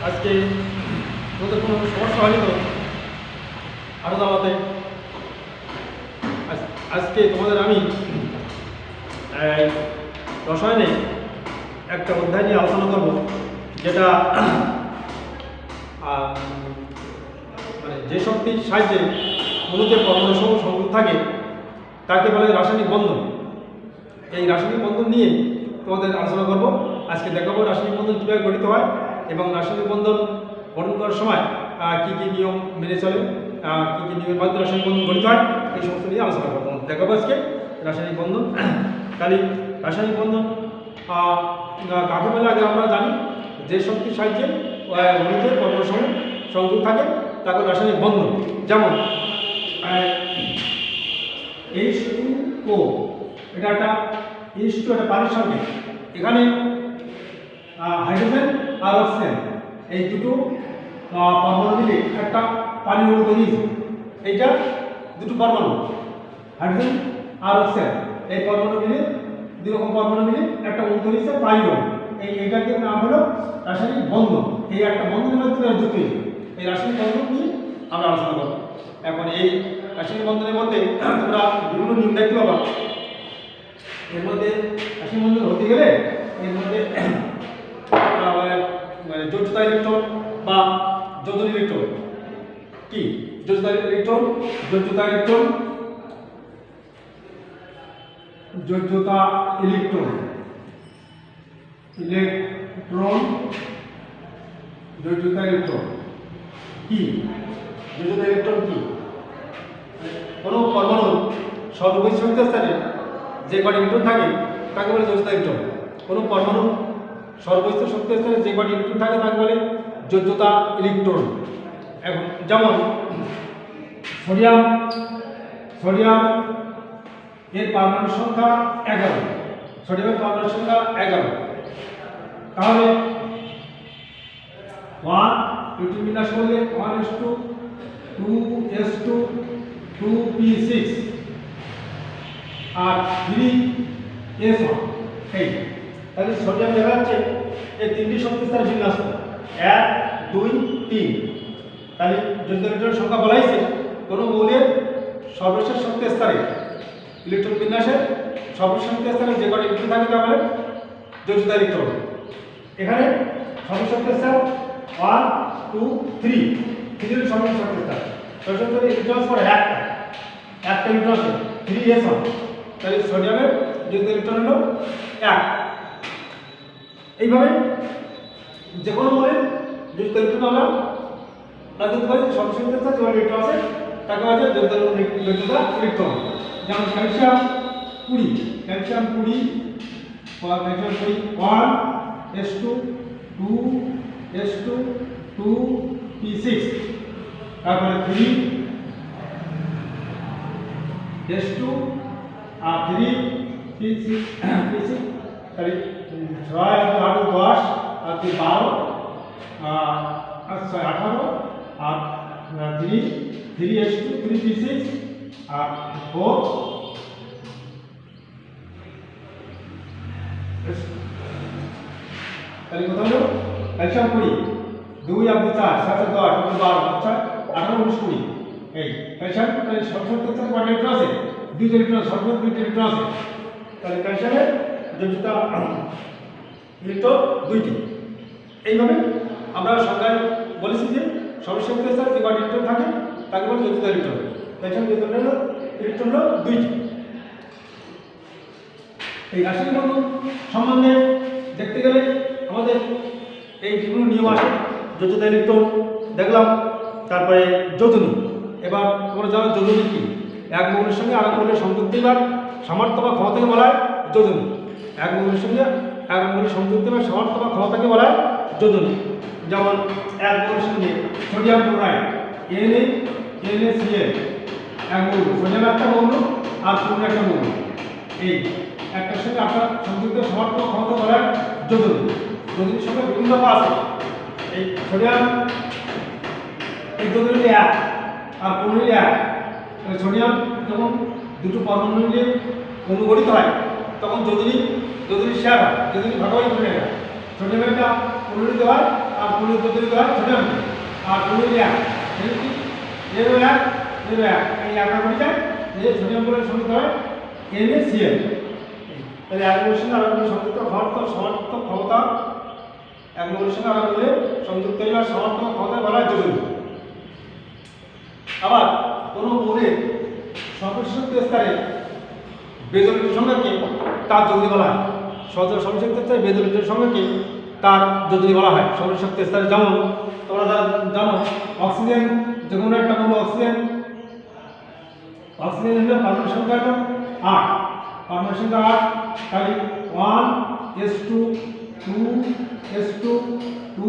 আজকে তোমাদের কোনো সমস্যা হয়নি তো? আরও দাওয়াতে আজকে তোমাদের আমি রসায়নে একটা অধ্যায় নিয়ে আলোচনা করব, যেটা মানে যে শক্তির সাহায্যে অণুতে পরমাণু সংযোগ থাকে তাকে বলে রাসায়নিক বন্ধন। এই রাসায়নিক বন্ধন নিয়ে তোমাদের আলোচনা করব। আজকে দেখাবো রাসায়নিক বন্ধন কীভাবে গঠিত হয় এবং রাসায়নিক বন্ধন গঠন করার সময় কী কী নিয়ম মেনে চলে, কী কী নিয়মের মাধ্যমে রাসায়নিক বন্ধন গঠিত হয়, এই সমস্ত নিয়ে আলোচনা করবো। দেখাবো আজকে রাসায়নিক বন্ধন। তাহলে রাসায়নিক বন্ধন কাকে বলে আগে আমরা জানি, যে শক্তির সাহায্যে অণুতে পরমাণু সংযোগ থাকে তাকে রাসায়নিক বন্ধন। যেমন H2O, এটা একটা H2, একটা পানির সঙ্গে এখানে হাইড্রোজেন আর অক্সিজেন এই দুটো পরমাণু মিলে একটা পানির অণু তৈরি হয়েছে। এইটা দুটো পরমাণু হাইড্রোজেন আর অক্সিজেন, এই পরমাণু মিলে দুই রকম পরমাণু মিলে একটা অণু তৈরি হয়েছে, পানির অণু। এইটাকে নাম হলো রাসায়নিক বন্ধন। এই একটা বন্ধনের মাধ্যমে যুক্ত হয়েছে। এই রাসায়নিক বন্ধন নিয়ে আমরা আলোচনা করব। এখন এই রাসায়নিক বন্ধনের মধ্যে তোমরা বিভিন্ন নিয়ম দেখতে পাবা। এর মধ্যে রাসায়নিক বন্ধন হতে গেলে এর মধ্যে মানে যোজ্যতা ইলেকট্রন বা যোজন ইলেকট্রন কি, যোজ্যতা ইলেকট্রন, যোজ্যতা ইলেকট্রন, যোজ্যতা ইলেকট্রন, ইলেকট্রন, যোজ্যতা ইলেকট্রন কি, যোজ্যতা ইলেকট্রন কি? কোনো পরমাণু সর্ববেশী শক্তির স্থানে যে কটি ইলেকট্রন থাকে তাকে বলে যোজ্যতা ইলেকট্রন। কোনো পরমাণু সর্বস্থ শক্তির স্থানে যে কটি ইলেকট্রন থাকে তাকে বলে যোজ্যতা ইলেকট্রন। এখন যেমন সোডিয়াম এর পরমাণু সংখ্যা 11, সোডিয়ামের পরমাণু সংখ্যা 11। তাহলে 1 2 বিন্যাস করলে 1s2 2s2 2p6 আর 3s1। এই তাহলে সোডিয়াম দেখা যাচ্ছে এই তিনটি শক্তির স্থানে বিন্যাস 1 2 3। তাহলে যোজ্যতা ইলেকট্রনের সংখ্যা বলা হয়েছে কোনো মৌলের সর্বশেষ শক্তির স্তরে ইলেকট্রন বিন্যাসের সর্বশেষ শক্তির স্তরে যে কটি ইলেকট্রন থাকে তা বলে যোজ্যতা ইলেকট্রন। এখানে সর্বশেষ শক্তির স্তর 1 2 3, 3 এর সর্বশেষ শক্তির স্তর। সর্বশেষ শক্তির ইলেকট্রন স্তর একটা ইলেকট্রন আছে 3s1। তাহলে সোডিয়ামের যোজ্যতা ইলেকট্রন হলো 1। এইভাবে যে কোনো মৌলের যোজ্যতা ইলেকট্রন আমরা রাখতে পারি। সর্বশেষ শক্তির স্তর যে ইলেকট্রন আছে তাকে বলা হয় যোজ্যতা ইলেকট্রন। যেমন calcium 20, calcium 20 1s2 2s2 2p6, তারপরে 3s2 আর 3p6। তাহলে 6 আর 10 আর 12 আর 6 18 আর 3s2 3p6 আর 4 তাহলে কত হলো? ক্যালসিয়াম 20, 2 আর 4 7 10 12 18 19 20। এই ক্যালসিয়াম তাহলে সর্বশেষ কয়টা ইলেকট্রন আছে? 2 ইলেকট্রন, সর্বশেষ 2 ইলেকট্রন আছে। তাহলে ক্যালসিয়ামের যোজ্যতা ইলেকট্রন 2টি। এইভাবে আমরা সংজ্ঞায় বলেছি যে সর্বশেষ স্তরে যে কয়টি ইলেকট্রন থাকে তাকে বলে যোজ্যতা ইলেকট্রন। ক্যালসিয়াম যোজ্যতা ইলেকট্রন হলো 2টি। এই রাসায়নিক বন্ধন সম্বন্ধে দেখতে গেলে আমাদের এই বিভিন্ন নিয়ম আছে। যোজ্যতা ইলেকট্রন দেখলাম, তারপরে যোজনী। এবার তোমরা জানো যোজনী কি? এক মৌলের সঙ্গে আরেক মৌলের সংযুক্ত দেওয়ার সামর্থ্য বা ক্ষমতাকে বলা হয় যোজনী। এক মৌলের সঙ্গে আরেক মৌলের সংযুক্ত দেওয়ার সামর্থ্য বা ক্ষমতাকে বলা হয় যোজনী। যেমন এক মৌলের সঙ্গে সোডিয়াম ক্লোরাইড NaCl এক মৌল, সোডিয়াম একটা মৌল আর ক্লোরিন একটা মৌল। এই একটার সঙ্গে একটা সংযুক্ত সামর্থ্য ক্ষমতা বলা হয় যোজনী। যোজনীর সঙ্গে বিভিন্ন আছে। এই সোডিয়াম এই যোজনী 1 আর ক্লোরিন 1। সোডিয়াম যখন দুটো পরমাণু মিলে অনুগঠিত হয় তখন যোজনী শেয়ার হয়, যোজনী ভাগাভাগি করে নেয়। সোডিয়াম একটা 15 হয় আর 15 যদি হয় সোডিয়াম আর 15 এক কি 0 1 0 1 এই একা করে যায় এই সোডিয়াম বলে সংযুক্ত হয় NaCl তাহলে এক মৌলের সঙ্গে আরেক মৌলের সংযুক্ত হওয়ার তো সমার্থক ক্ষমতা এক মৌলের সঙ্গে আরেক মৌলের সংযুক্ত হওয়ার সমার্থক ক্ষমতা বলা হয় যোজনী। আবার কোনো মৌলের সর্বশক্তি স্তরে বেজোলিটের সংখ্যাকে তার যোজনী বলা হয়। সর্বশক্তি স্তরে বেজোলিটের সংখ্যাকে তার যোজনী বলা হয়। সর্বশক্তি স্তরে যেমন তোমরা জানো অক্সিজেন যে কোনো একটা মৌল অক্সিজেন হলো পারমাণবিক সংখ্যা 8 পারমাণবিক সংখ্যা 8 তাই 1s2 2s2 2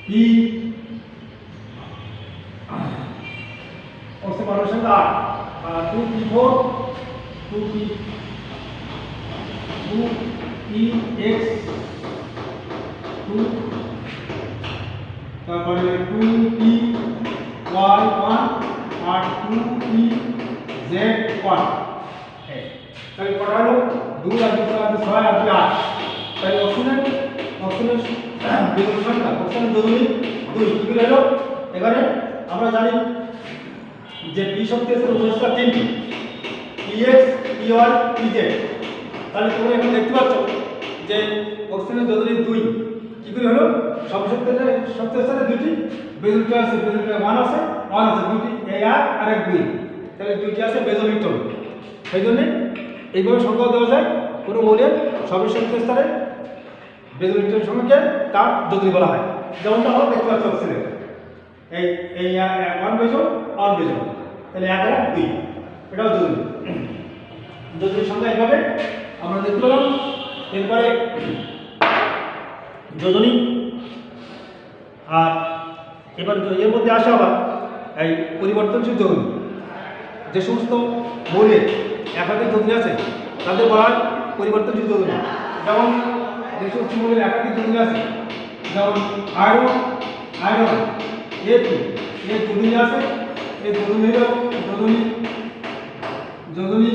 p অক্সিজেন পারমাণবিক সংখ্যা 8 2p4 2px 2 তারপরে 2py1 আর 2pz1 তাহলে কটা হলো 2 আর 2 আর 6 আর 8 তাহলে অক্সিজেন বেজোলিক সংখ্যা অক্সিজেন যোজনী 2 কি হলো এখানে আমরা জানি যে p শক্তি আছে উৎসটা তিনটি px py pz তাহলে তোমরা এখন দেখতে পাচ্ছ যে অক্সিজেন যোজনী 2 কি করে হলো সব শক্তির সাথে দুটি বেজোলিক আছে বেজোলিক 1 আছে দুটি আর আরেক 2 তাহলে দুটি আছে বেজোলিক সেই জন্য এইভাবে সংখ্যা দেওয়া যায় কোনো মৌলের সর্বশক্তি স্তরে বেজোলিটের সংখ্যাকে তার যোজনী বলা হয়। যেমনটা আমরা দেখতে পাচ্ছি অক্সিজেন এই 1 বেজোল তাহলে 1 আর 2 এটাও যোজনীর সংখ্যা এইভাবে আমরা দেখতে পেলাম। এরপরে যোজনী আর এবার এর মধ্যে আসে আবার এই পরিবর্তনশীল যোজনী। যে সমস্ত মৌলের একাধিক যোজনী আছে তাদের বলা হয় পরিবর্তনশীল যোজনী। যেমন যে সমস্ত মৌলের একাধিক যোজনী আছে যেমন আয়রন A2 এর যোজনী আছে এই যোজনী হল যোজনী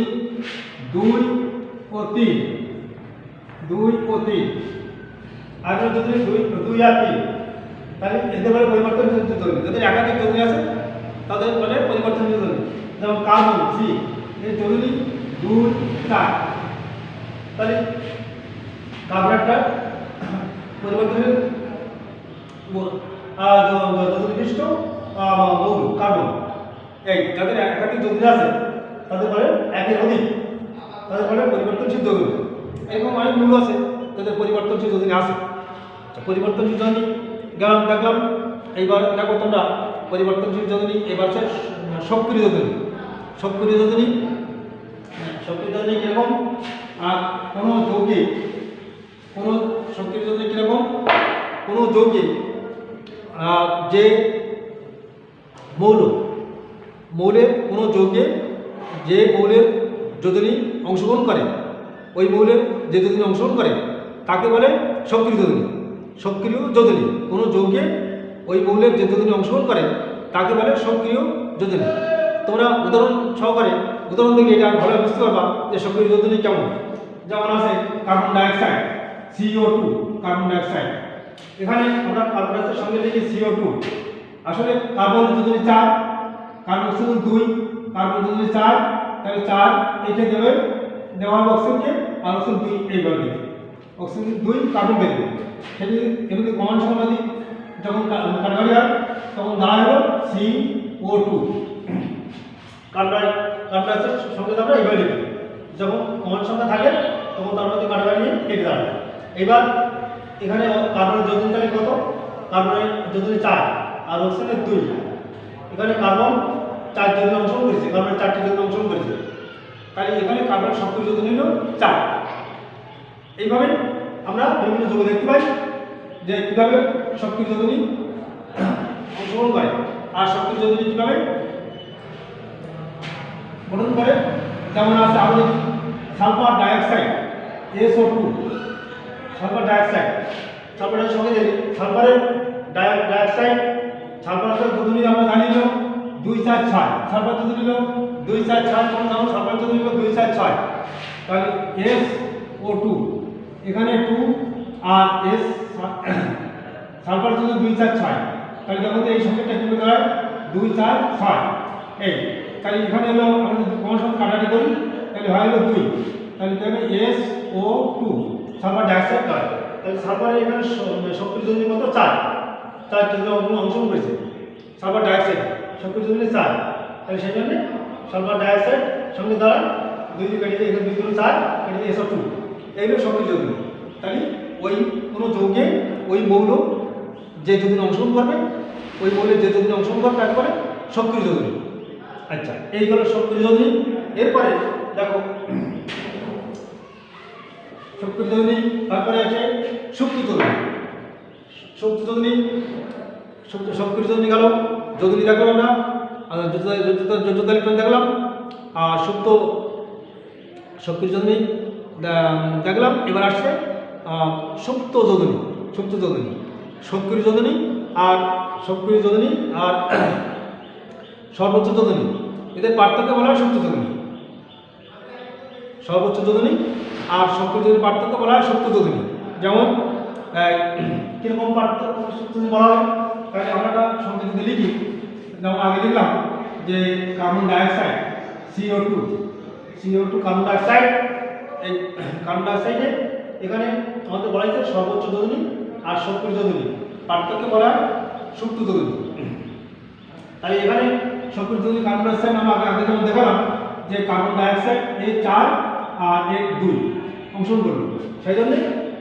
2 ও 3 আয়রন যোজনী 2 আর 3 তাহলে এদের বলে পরিবর্তনশীল যোজনী। যাদের একাধিক যোজনী আছে তাদের বলে পরিবর্তনশীল যোজনী। যেমন কার্বন C এর যোজনী 2 4 তাহলে কার্বনটা পরিবর্তনশীল যোজনী বিশিষ্ট মৌল কার্বন। এই যাদের একাধিক যোজনী আছে তাদের বলে একের অধিক তাদের বলে পরিবর্তনশীল যোজনী। এরকম অনেক মৌল আছে যাদের পরিবর্তনশীল যোজনী আছে। পরিবর্তনশীল যোজনী দেখলাম। এইবার দেখো তোমরা পরিবর্তনশীল যোজনী এবার সক্রিয় যোজনী কিরকম আর কোনো যৌগে সক্রিয় যোজনী কিরকম কোনো যৌগে যে মৌলের কোনো যৌগে যে মৌলের যোজনী অংশগ্রহণ করে ওই মৌলের যে যোজনী অংশগ্রহণ করে তাকে বলে সক্রিয় যোজনী। কোনো যৌগে ওই মৌলের যে যোজনী অংশগ্রহণ করে তাকে বলে সক্রিয় যোজনী। তোমরা উদাহরণ দিলে এটা ভালো বুঝতে পারবা যে সক্রিয় যোজনী কেমন। যেমন আছে carbon dioxide CO2 carbon dioxide. এখানে আমরা কার্বন ডাইঅক্সাইডের সঙ্গে লিখি CO2 আসলে কার্বন যোজনী 4 কার্বন অক্সিজেন 2 কার্বন যোজনী 4 তাহলে 4 এটা দেওয়া হবে অক্সিজেনকে আর অক্সিজেন 2 এইভাবে দেবে অক্সিজেন 2 কার্বন বেরোবে। সেটি এমনি কমন সংখ্যা দিই যখন কাটাকাটি হয় তখন দাঁড়ায় হলো CO2 কার্বন ডাইঅক্সাইড সংখ্যা আমরা এইভাবে লিখি। যখন কমন সংখ্যা থাকে তখন তার মধ্যে কাটাকাটি নিয়ে কেটে দাঁড়ায়। এবার এখানে কার্বনের যোজনী তাহলে কত কার্বনের যোজনী 4 আর অক্সিজেনের 2 এখানে কার্বন 4 যোজনী অংশগ্রহণ করেছে কার্বনের 4টি যোজনী অংশগ্রহণ করেছে তাহলে এখানে কার্বনের সক্রিয় যোজনী হলো 4। এইভাবে আমরা বিভিন্ন যৌগ দেখতে পাই যে কীভাবে সক্রিয় যোজনী অংশগ্রহণ করে আর সক্রিয় যোজনী কীভাবে গঠন করে। যেমন আছে আরো sulphur dioxide SO2 sulphur dioxide সালফারের সঙ্গে সালফারের ডাইঅক্সাইড সালফারের যোজনী আমরা জানি 2 4 6 সালফার যোজনী 2 4 6 কোন নাম সালফার যোজনী 2 4 6 তাহলে SO2 এখানে 2 আর S সালফার যদি 2 4 6 তাহলে দেখো এই সংখ্যাটা কি হবে 2 4 6 এই তাহলে এখানে হলো আমরা যদি কোন সংখ্যা কাটাকাটি করি তাহলে হয় হলো 2 তাহলে হবে SO2 সালফার ডাইঅক্সাইড হয় তাহলে সালফারের এখানে শক্তির যোজনী কত 4 যদি অংশগ্রহণ করেছে সালফার ডাইঅক্সাইড শক্তির যোজনী 4 তাহলে সেই জন্য সালফার ডাইঅক্সাইড সঙ্গে দ্বারা 2 দিয়ে কেটে এখানে 2 4 কেটে SO2 এইগুলো শক্তির যোজনী তাহলে ওই কোনো যৌগে ওই মৌল যে যোজনী অংশগ্রহণ করবে ওই মৌলের যে যোজনী অংশগ্রহণ করবে তাকে বলে সক্রিয় যোজনী। আচ্ছা এই হলো সক্রিয় যোজনী। এরপরে দেখো সক্রিয় যোজনী, তারপরে আছে সুপ্ত যোজনী। সুপ্ত যোজনী সক্রিয় যোজনী গেল, যোজনী দেখলাম আমরা যোজ্যতা ইলেকট্রন দেখলাম, আর সুপ্ত সক্রিয় যোজনী দেখলাম। এবার আসছে সুপ্ত যোজনী। সুপ্ত যোজনী সক্রিয় যোজনী আর সক্রিয় যোজনী আর সর্বোচ্চ যোজনী, এদের পার্থক্য বলা হয় সুপ্ত যোজনী। সর্বোচ্চ যোজনী আর সক্রিয় যোজনীর পার্থক্য বলা হয় সুপ্ত যোজনী। যেমন কিরকম পার্থক্য সুপ্ত যোজনী বলা হয়, তাহলে আমরা একটা সংখ্যা যদি লিখি, যেমন আগে লিখলাম যে carbon dioxide CO2 carbon dioxide. এই কার্বন ডাইঅক্সাইডে এখানে আমাদের বলা হয়েছে সর্বোচ্চ যোজনী আর সক্রিয় যোজনী, পার্থক্য বলা হয় সুপ্ত যোজনী। তাই এখানে সক্রিয় যোজনী কার্বন ডাইঅক্সাইড আমরা আগে যেমন দেখালাম যে কার্বন ডাইঅক্সাইড এই 4 আর এই 2 অংশগ্রহণ করবে, সেই জন্য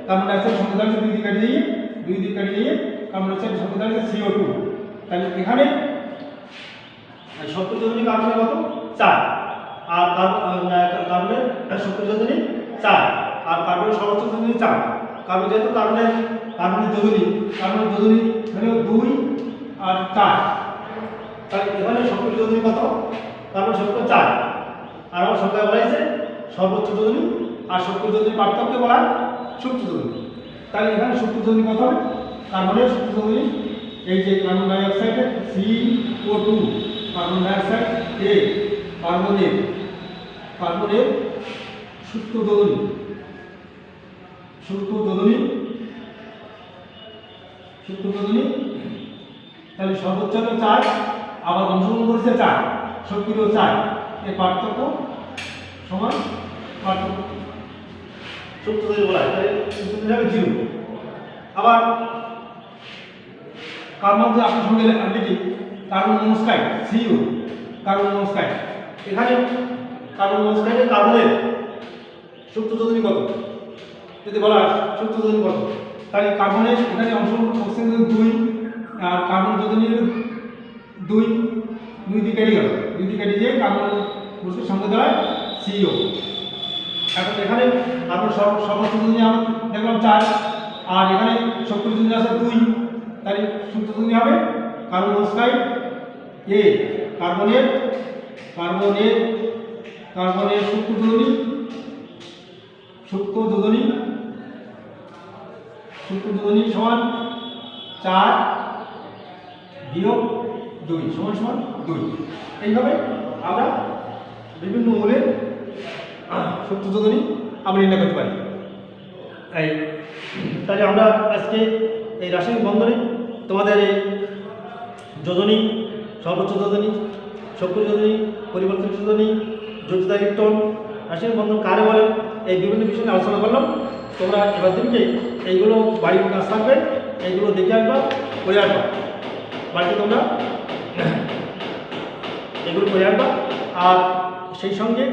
কার্বন ডাইঅক্সাইড সংখ্যা দাঁড়িয়ে 2 দিয়ে কেটে দিয়ে কার্বন ডাইঅক্সাইড সংখ্যা দাঁড়িয়ে CO2। তাহলে এখানে সক্রিয় যোজনী কার্বনের কত 4 আর কার্বনের সক্রিয় যোজনী 4 আর কার্বনের সর্বোচ্চ যোজনী 4। কার্বন যেহেতু কার্বনের যোজনী মানে 2 আর 4, তাহলে এখানে সক্রিয় যোজনী কত কার্বন সক্রিয় 4 আর আমার সংখ্যা বলা হয়েছে সর্বোচ্চ যোজনী আর সক্রিয় যোজনীর পার্থক্য বলা হয় সুপ্ত যোজনী। তাহলে এখানে সুপ্ত যোজনী কত হবে, কার্বনের সুপ্ত যোজনী এই যে কার্বন ডাইঅক্সাইডের CO2 কার্বন ডাইঅক্সাইড A কার্বনের সুপ্ত যোজনী তাহলে সর্বোচ্চ হলো 4 আবার অংশগ্রহণ করেছে 4 সক্রিয় 4, এই পার্থক্য সমান পার্থক্য সুপ্ত যোজনী বলা হয়। তাহলে সুপ্ত যোজনী হবে 0। আবার কার্বন যে আপনার সঙ্গে লিখি carbon monoxide CO carbon monoxide, এখানে কার্বন মনোক্সাইডে কার্বনের সুপ্ত যোজনী কত যদি বলা হয় সুপ্ত যোজনী কত, তাহলে কার্বনের এখানে অংশগ্রহণ করছে 2 আর কার্বন যোজনীর 2 দিয়ে কেটে গেল, 2 দিয়ে কেটে দিয়ে কার্বন বস্তুর সঙ্গে দাঁড়ায় CO। এখন এখানে কার্বন সর্বোচ্চ যোজনী আমরা দেখলাম 4 আর এখানে সক্রিয় যোজনী আছে 2, তাহলে সুপ্ত যোজনী হবে কার্বন মনোক্সাইড A কার্বনের সুপ্ত যোজনী সমান 4 বিয়োগ 2 সমান 2। এইভাবে আমরা বিভিন্ন মৌলের সুপ্ত যোজনী আমরা নির্ণয় করতে পারি। তাহলে আমরা আজকে এই রাসায়নিক বন্ধনে তোমাদের এই যোজনী, সর্বোচ্চ যোজনী, সক্রিয় যোজনী, পরিবর্তনশীল যোজনী, যোজ্যতা ইলেকট্রন, রাসায়নিক বন্ধন কারে বলে, এই বিভিন্ন বিষয় নিয়ে আলোচনা করলাম। তোমরা এবার দিনকে এইগুলো বাড়ির কাজ থাকবে, এইগুলো দেখে আসবা, করে আসবা বাড়িতে, তোমরা এগুলো করে আসবা। আর সেই সঙ্গে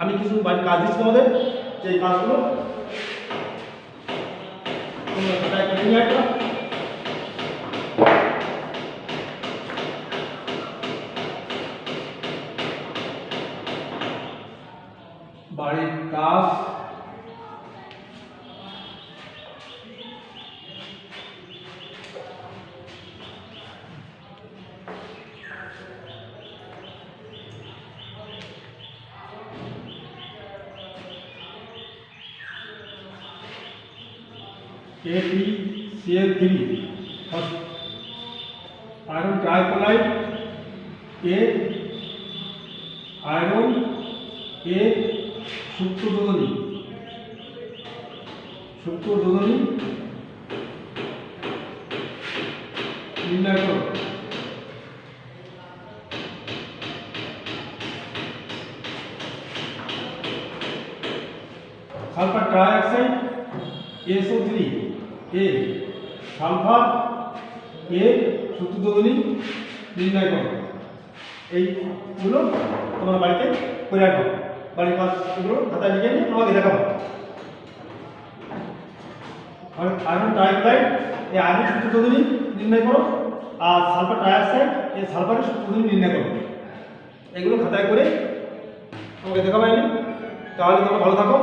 আমি কিছু বাড়ির কাজ দিচ্ছি তোমাদের, যে কাজগুলো তোমরা আসবা। বাড়ির কাজ KTCl3 আয়রন ট্রাইক্লোরাইড আয়রন সুপ্ত যোজনী সূত্র যোজনী নির্ণয় করো। সালফার ট্রাইঅক্সাইড SO3 এ সালফার এর সূত্র যোজনী নির্ণয় করো। এইগুলো তোমরা বাড়িতে করে রাখো, বাড়ির কাজ এগুলো খাতায় লিখে নিয়ে আমাকে দেখাবো। আয়রন ট্রাইক্লোরাইড এই আয়রন সূত্র যোজনী নির্ণয় করো, আর সালফার ট্রাইঅক্সাইড এই সালফারের সূত্র যোজনী নির্ণয় করো। এগুলো খাতায় করে আমাকে দেখাবো। তাহলে তোমরা ভালো থাকো।